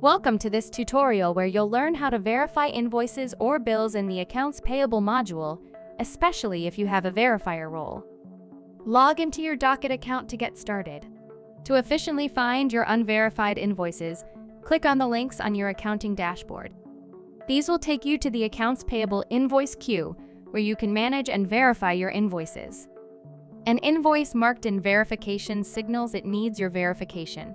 Welcome to this tutorial where you'll learn how to verify invoices or bills in the Accounts Payable module, especially if you have a verifier role. Log into your Docyt account to get started. To efficiently find your unverified invoices, click on the links on your accounting dashboard. These will take you to the Accounts Payable invoice queue, where you can manage and verify your invoices. An invoice marked in verification signals it needs your verification.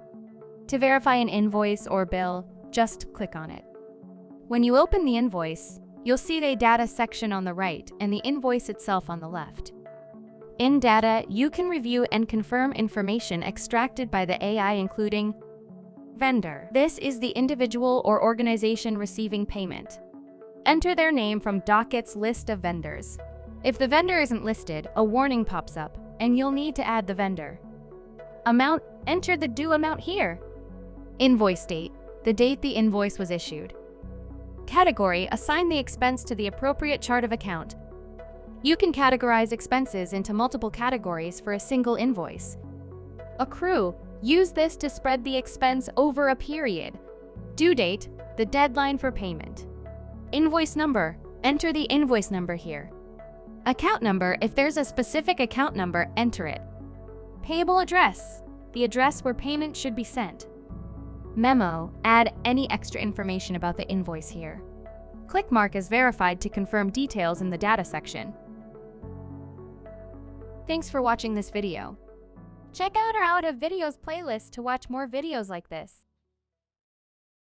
To verify an invoice or bill, just click on it. When you open the invoice, you'll see the data section on the right and the invoice itself on the left. In data, you can review and confirm information extracted by the AI, including vendor. This is the individual or organization receiving payment. Enter their name from Docyt's list of vendors. If the vendor isn't listed, a warning pops up, and you'll need to add the vendor. Amount, enter the due amount here. Invoice date, the date the invoice was issued. Category, assign the expense to the appropriate chart of account. You can categorize expenses into multiple categories for a single invoice. Accrue, use this to spread the expense over a period. Due date, the deadline for payment. Invoice number, enter the invoice number here. Account number, if there's a specific account number, enter it. Payable address, the address where payment should be sent. Memo, add any extra information about the invoice here. Click Mark as verified to confirm details in the data section. Thanks for watching this video. Check out our Out of Videos playlist to watch more videos like this.